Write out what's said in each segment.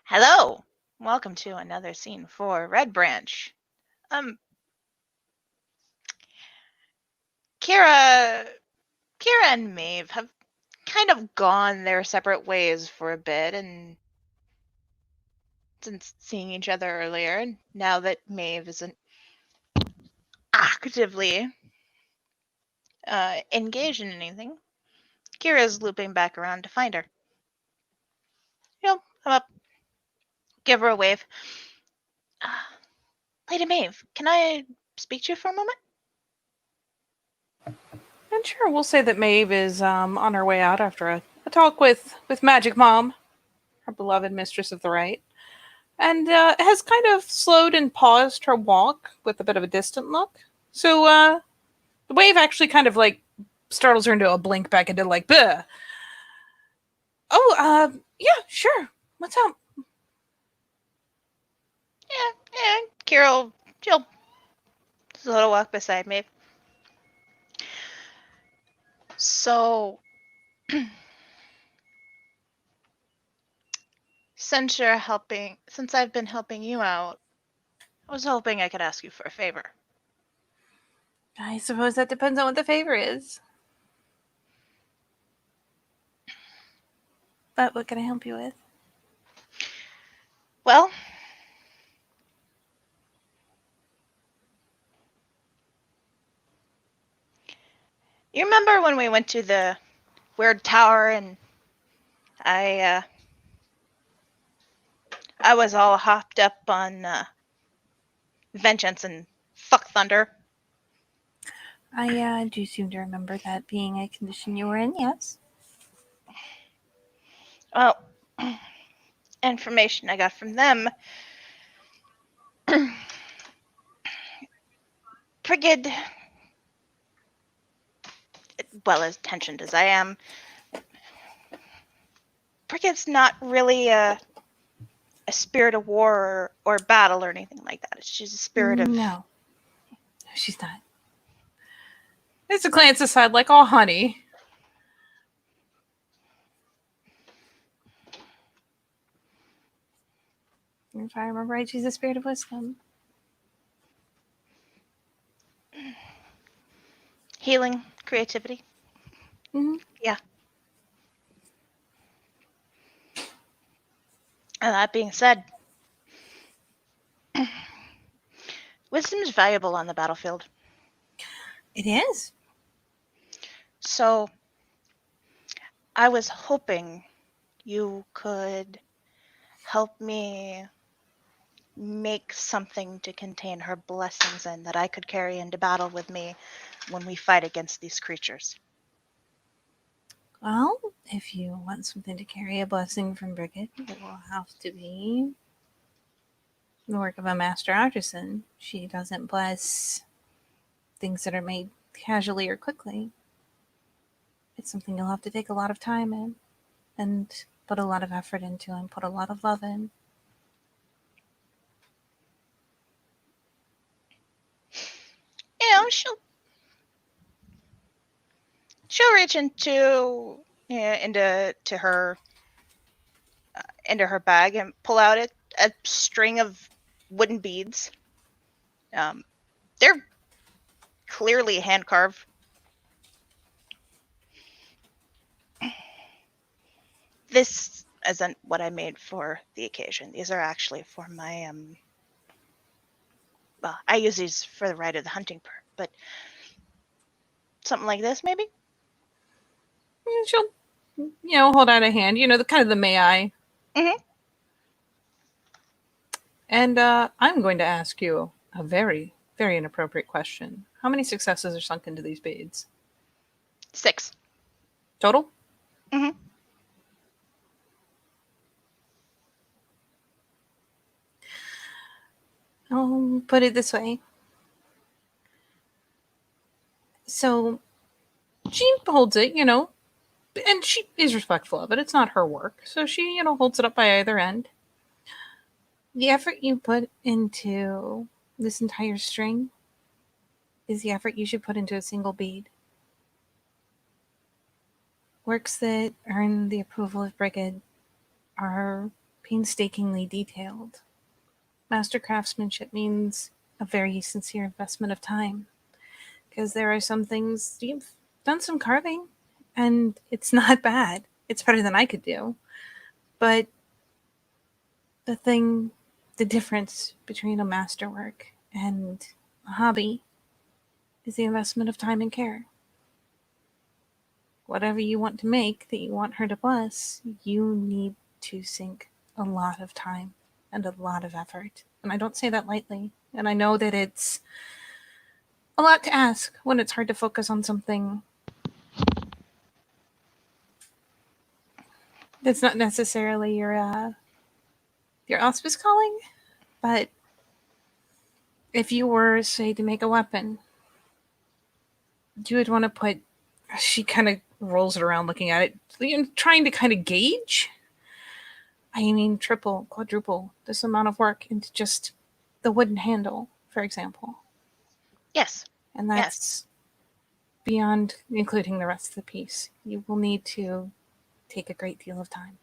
Hello! Welcome to another scene for Red Branch. Um, Kira, Kira and Maeve have kind of gone their separate ways for a bit, and since seeing each other earlier, and now that Maeve isn't actively engaged in anything, Kira's looping back around to find her. Come up, give her a wave. Uh, Lady Maeve, can I speak to you for a moment? And sure, we'll say that Maeve is on her way out after a talk with Magic Mom, her beloved mistress of the right, and has kind of slowed and paused her walk with a bit of a distant look. So the wave actually kind of like startles her into a blink back into like, bleh. Oh, yeah, sure. What's up? Yeah, Kira, she'll just a little walk beside Maeve. So, since I've been helping you out, I was hoping I could ask you for a favor. I suppose that depends on what the favor is. But what can I help you with? Well, you remember when we went to the weird tower and I I was all hopped up on vengeance and fuck thunder? I do seem to remember that being a condition you were in, yes. Well, information I got from them. Brigid, well as tensioned as I am, Brigid's not really a spirit of war or battle or anything like that. She's a spirit of. No, she's not. It's a glance aside, like, oh, honey. If I remember right, she's a spirit of wisdom. Healing, creativity. Mm-hmm. Yeah. And that being said, wisdom is valuable on the battlefield. It is. So I was hoping you could help me make something to contain her blessings in that I could carry into battle with me when we fight against these creatures. Well, if you want something to carry a blessing from Brigid, it will have to be the work of a master artisan. She doesn't bless things that are made casually or quickly. It's something you'll have to take a lot of time in and put a lot of effort into and put a lot of love in. You know, she'll reach into to her into her bag and pull out a string of wooden beads. Um, they're clearly hand carved. This isn't what I made for the occasion. These are actually for my well, I use these for the rite of the hunting perk, but something like this maybe? And she'll, hold out a hand, the kind of the may I. Mm-hmm. And I'm going to ask you a very, very inappropriate question. How many successes are sunk into these beads? 6. Total? Mm-hmm. I'll put it this way. So she holds it, and she is respectful of it. It's not her work. So she, holds it up by either end. The effort you put into this entire string is the effort you should put into a single bead. Works that earn the approval of Brigid are painstakingly detailed. Master craftsmanship means a very sincere investment of time, because there are some things you've done some carving and it's not bad. It's better than I could do. But the difference between a masterwork and a hobby is the investment of time and care. Whatever you want to make that you want her to bless, you need to sink a lot of time and a lot of effort. And I don't say that lightly. And I know that it's a lot to ask when it's hard to focus on something that's not necessarily your auspice calling. But if you were, say, to make a weapon, you would want to put. She kind of rolls it around, looking at it, trying to kind of gauge. I mean, triple, quadruple this amount of work into just the wooden handle, for example. Yes. And that's beyond including the rest of the piece. You will need to take a great deal of time.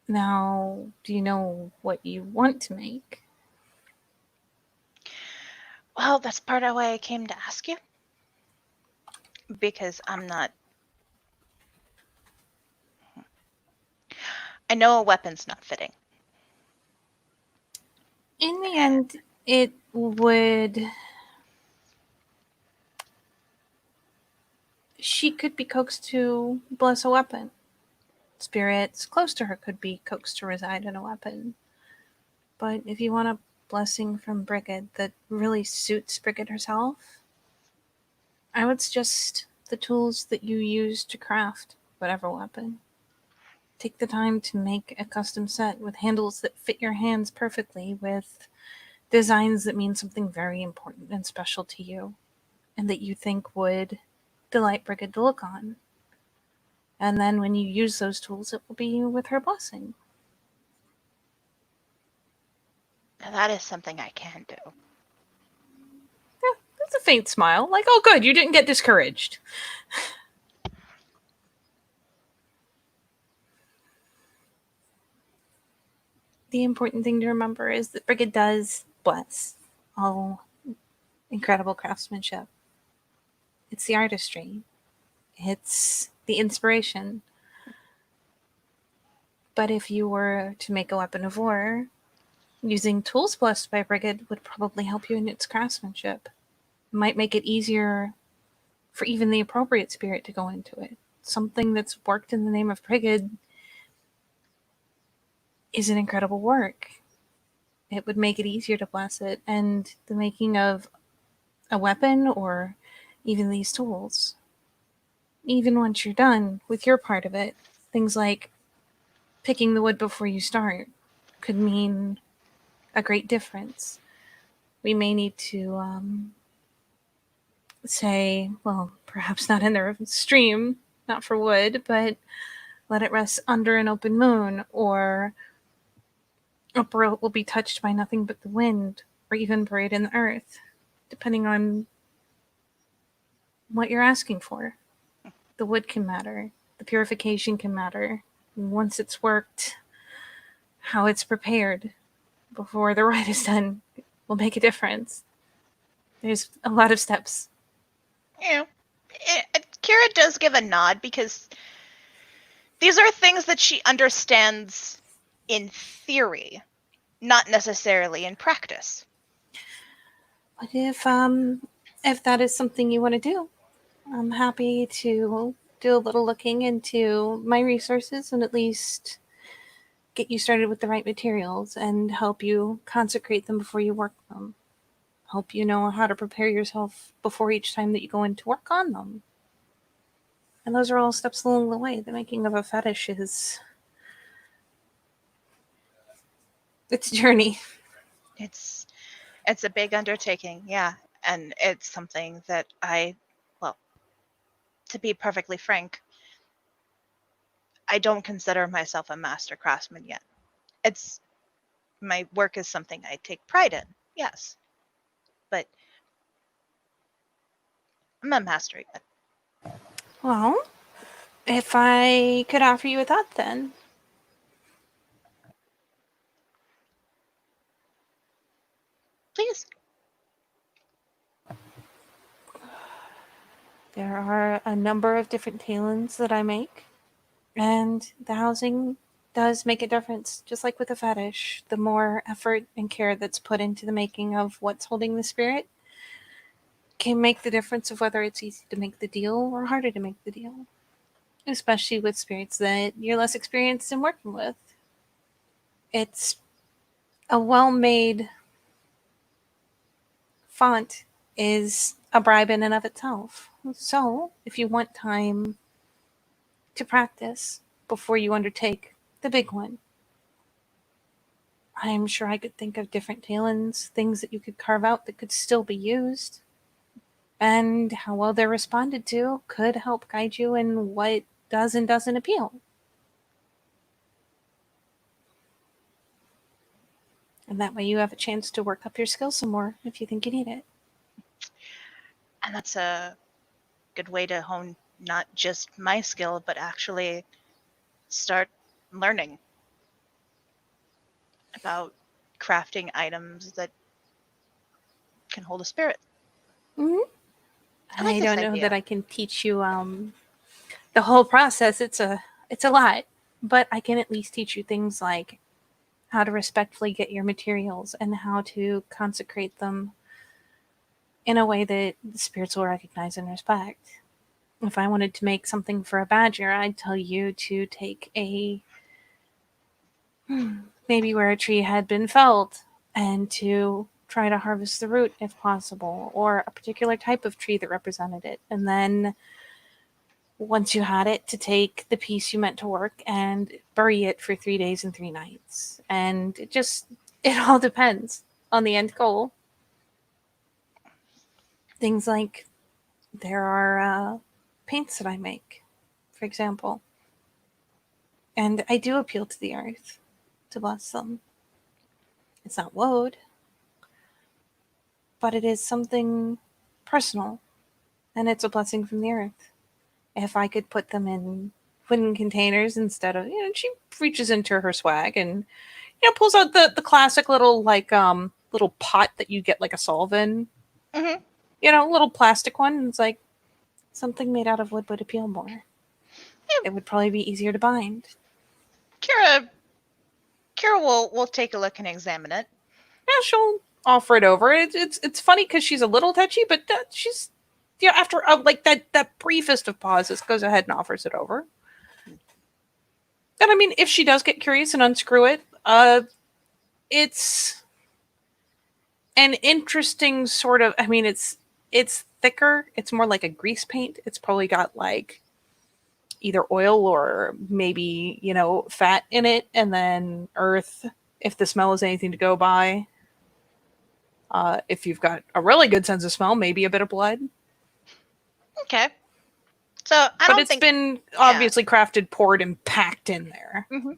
Now, do you know what you want to make? Well, that's part of why I came to ask you. Because I'm not... I know a weapon's not fitting. In the end, it would... She could be coaxed to bless a weapon. Spirits close to her could be coaxed to reside in a weapon. But if you want a blessing from Brigid that really suits Brigid herself, I would suggest the tools that you use to craft whatever weapon. Take the time to make a custom set with handles that fit your hands perfectly, with designs that mean something very important and special to you, and that you think would delight Brigid to look on. And then when you use those tools, it will be with her blessing. Now that is something I can do. Yeah, that's a faint smile. Like, oh good, you didn't get discouraged. The important thing to remember is that Brigid does bless all incredible craftsmanship. It's the artistry. It's the inspiration. But if you were to make a weapon of war, using tools blessed by Brigid would probably help you in its craftsmanship. It might make it easier for even the appropriate spirit to go into it. Something that's worked in the name of Brigid is an incredible work. It would make it easier to bless it, and the making of a weapon or even these tools, even once you're done with your part of it, things like picking the wood before you start could mean a great difference. We may need to say, well, perhaps not in the stream, not for wood, but let it rest under an open moon, or uproot will be touched by nothing but the wind, or even buried in the earth, depending on what you're asking for. The wood can matter. The purification can matter. Once it's worked, how it's prepared before the rite is done will make a difference. There's a lot of steps. Yeah. Kira does give a nod because these are things that she understands in theory, not necessarily in practice. But if that is something you want to do, I'm happy to do a little looking into my resources and at least get you started with the right materials and help you consecrate them before you work them. Help you know how to prepare yourself before each time that you go in to work on them. And those are all steps along the way. The making of a fetish is... it's a journey. It's a big undertaking, yeah. And it's something that to be perfectly frank, I don't consider myself a master craftsman yet. My work is something I take pride in, yes. But I'm not master yet. Well, if I could offer you a thought then, Please. There are a number of different talons that I make, and the housing does make a difference. Just like with a fetish, the more effort and care that's put into the making of what's holding the spirit can make the difference of whether it's easy to make the deal or harder to make the deal, especially with spirits that you're less experienced in working with. It's a well-made font is a bribe in and of itself. So, if you want time to practice before you undertake the big one, I'm sure I could think of different talons, things that you could carve out that could still be used, and how well they're responded to could help guide you in what does and doesn't appeal. And that way you have a chance to work up your skills some more if you think you need it. And that's a good way to hone not just my skill, but actually start learning about crafting items that can hold a spirit. Mm-hmm. I like I this don't know idea. that I can teach you the whole process. It's a lot, but I can at least teach you things like how to respectfully get your materials and how to consecrate them in a way that the spirits will recognize and respect. If I wanted to make something for a badger, I'd tell you to take a maybe where a tree had been felled and to try to harvest the root if possible, or a particular type of tree that represented it. And then once you had it, to take the piece you meant to work and bury it for 3 days and 3 nights. And it all depends on the end goal. Things like there are paints that I make, for example, and I do appeal to the earth to bless them. It's not woad, but it is something personal, and it's a blessing from the earth. If I could put them in wooden containers instead of, she reaches into her swag and pulls out the classic little little pot that you get like a solve in, Mm-hmm. little plastic one. And it's like something made out of wood would appeal more. Yeah. It would probably be easier to bind. Kira will take a look and examine it. Yeah, she'll offer it over. It's funny because she's a little touchy, but she's after like that briefest of pauses, goes ahead and offers it over. And I mean, if she does get curious and unscrew it, it's an interesting sort of. I mean, it's thicker. It's more like a grease paint. It's probably got like either oil or maybe fat in it, and then earth if the smell is anything to go by. If you've got a really good sense of smell, maybe a bit of blood. Okay. So I but don't it's think been obviously crafted, poured, and packed in there. Mm-hmm.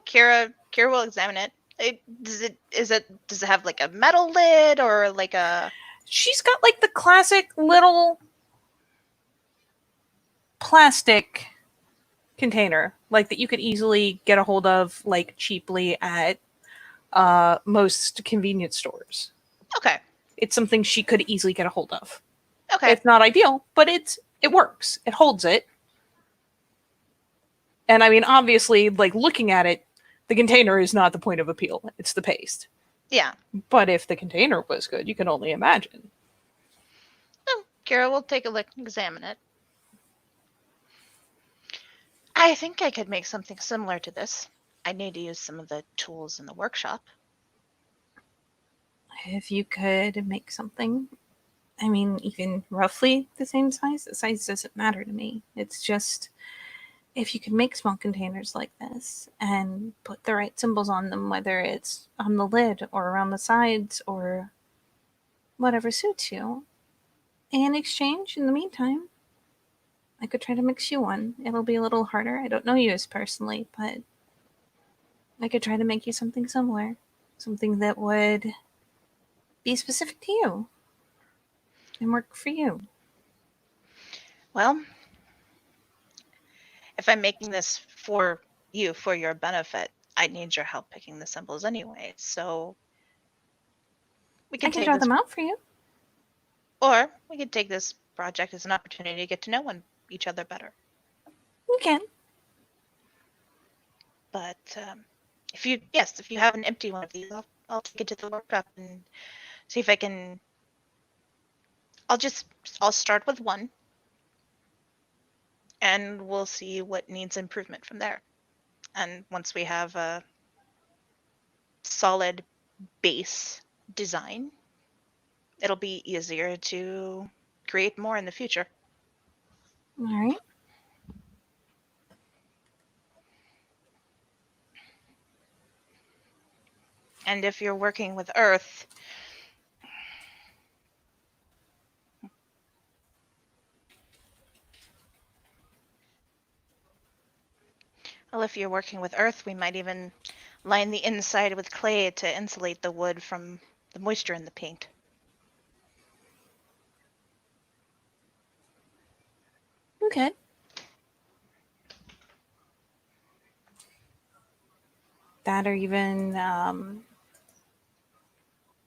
Kira will examine it. Does it have like a metal lid or like a? She's got like the classic little plastic container, like that you could easily get a hold of, like cheaply at most convenience stores. Okay. It's something she could easily get a hold of. Okay. It's not ideal, but it works. It holds it. And I mean, obviously, like looking at it, the container is not the point of appeal. It's the paste. Yeah. But if the container was good, you can only imagine. Kira will take a look and examine it. I think I could make something similar to this. I need to use some of the tools in the workshop. If you could make something, I mean, even roughly the same size, the size doesn't matter to me. It's just if you could make small containers like this and put the right symbols on them, whether it's on the lid or around the sides or whatever suits you. In exchange, in the meantime, I could try to mix you one. It'll be a little harder. I don't know you as personally, but I could try to make you something similar. Something that would be specific to you and work for you. Well, if I'm making this for you for your benefit, I need your help picking the symbols anyway. So We I can can take draw this, them out for you. or we could take this project as an opportunity to get to know each other better. You can. But if you have an empty one of these, I'll take it to the workshop and see if I can. I'll start with one, and we'll see what needs improvement from there. And once we have a solid base design, it'll be easier to create more in the future. All right. And if you're working with Earth, well, if you're working with Earth, we might even line the inside with clay to insulate the wood from the moisture in the paint. Okay. That or even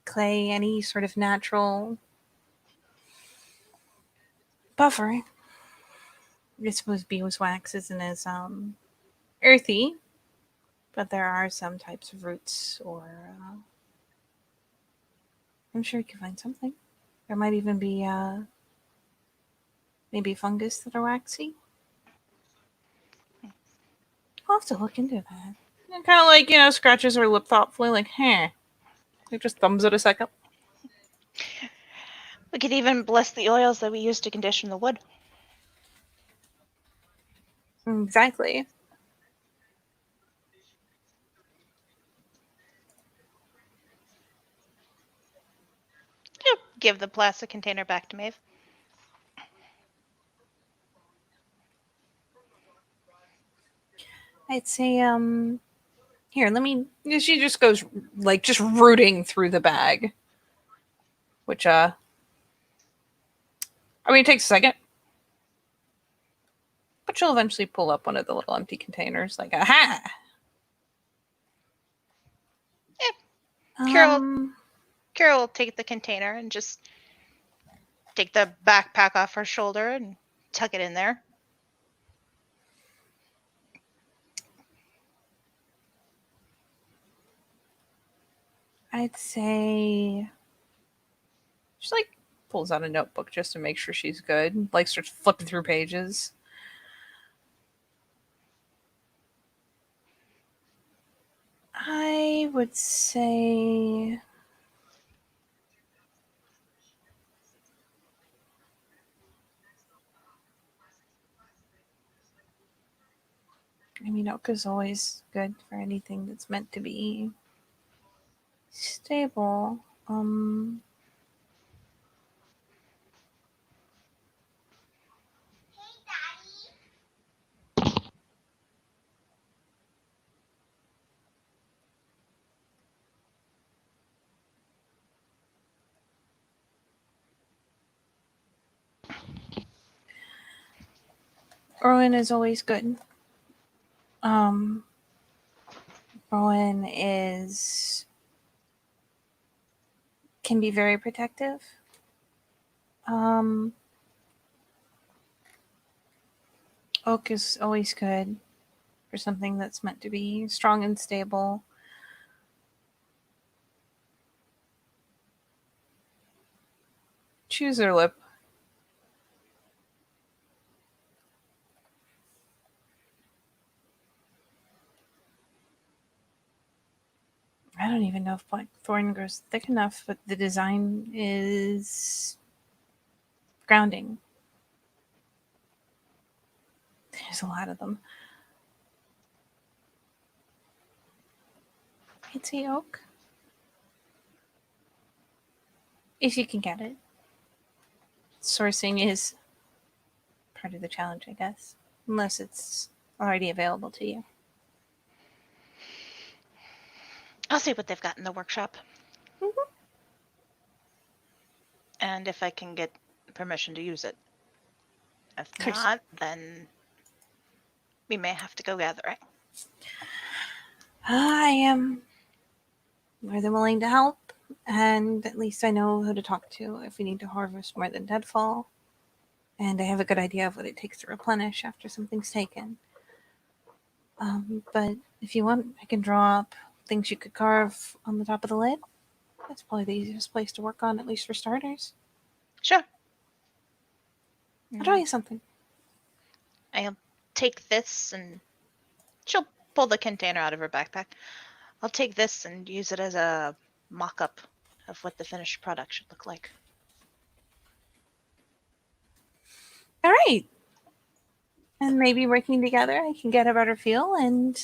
clay, any sort of natural buffer. I suppose beeswax isn't as earthy, but there are some types of roots, or I'm sure you can find something. There might even be maybe fungus that are waxy. I'll have to look into that. Kind of like, scratches her lip thoughtfully, like, It just thumbs it a second. We could even bless the oils that we use to condition the wood. Exactly. Give the plastic container back to Maeve. I'd say, here, let me. She just goes, like, just rooting through the bag. Which, I mean, it takes a second. But she'll eventually pull up one of the little empty containers, like, aha! Kira will take the container and just take the backpack off her shoulder and tuck it in there. I'd say she like pulls out a notebook just to make sure she's good. Like starts flipping through pages. I would say I mean oak is always good for anything that's meant to be stable. Rowan is always good. Rowan can be very protective. Oak is always good for something that's meant to be strong and stable. Choose her lip. I don't even know if blackthorn grows thick enough, but the design is grounding. There's a lot of them. I'd say oak. If you can get it. Sourcing is part of the challenge, I guess. Unless it's already available to you. I'll see what they've got in the workshop. Mm-hmm. And if I can get permission to use it. If not, then we may have to go gathering. I am more than willing to help. and at least I know who to talk to if we need to harvest more than deadfall. And I have a good idea of what it takes to replenish after something's taken. But if you want, I can draw up things you could carve on the top of the lid. That's probably the easiest place to work on, at least for starters. Sure. I'll draw you something. I'll take this, and she'll pull the container out of her backpack. I'll take this and use it as a mock-up of what the finished product should look like. All right. And maybe working together, I can get a better feel. And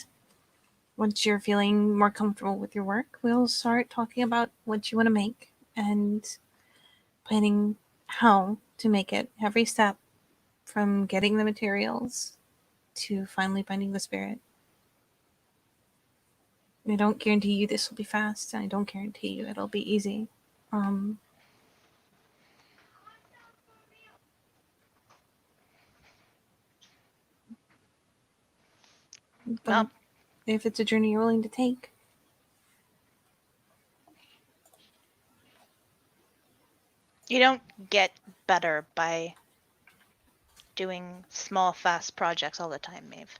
once you're feeling more comfortable with your work, we'll start talking about what you want to make and planning how to make it every step from getting the materials to finally finding the spirit. I don't guarantee you this will be fast, and I don't guarantee you it'll be easy. But Well, if it's a journey you're willing to take, you don't get better by doing small, fast projects all the time, Maeve.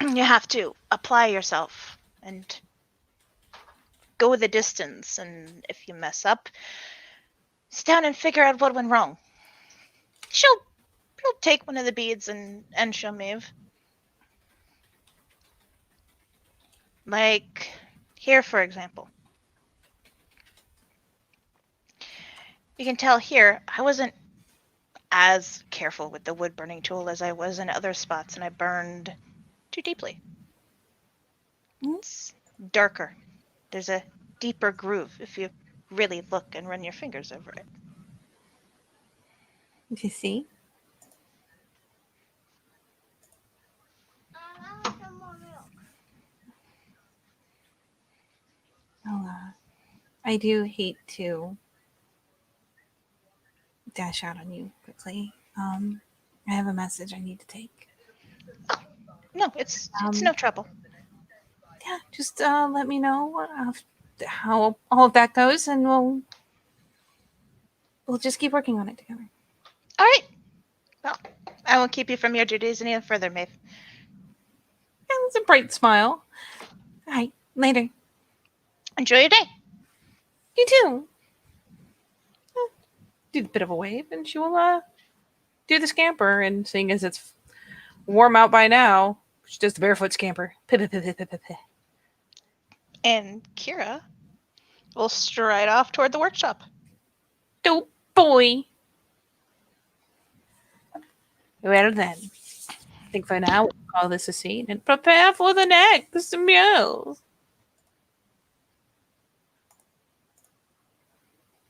You have to apply yourself and go the distance, and if you mess up, sit down and figure out what went wrong. She'll take one of the beads and show Maeve. Like here, for example. You can tell here, I wasn't as careful with the wood burning tool as I was in other spots, and I burned too deeply. It's darker. There's a deeper groove if you really look and run your fingers over it. you see, I do hate to dash out on you quickly. I have a message I need to take. No, it's no trouble. Yeah, just let me know how all of that goes, and we'll just keep working on it together. All right. Well, I won't keep you from your duties any further, Maeve. And it's a bright smile. All right, later. Enjoy your day. You too. Do a bit of a wave, and she will do the scamper. And seeing as it's warm out by now, she does the barefoot scamper. And Kira will stride off toward the workshop. Dope boy. Well then, I think for now we'll call this a scene and prepare for the next meal.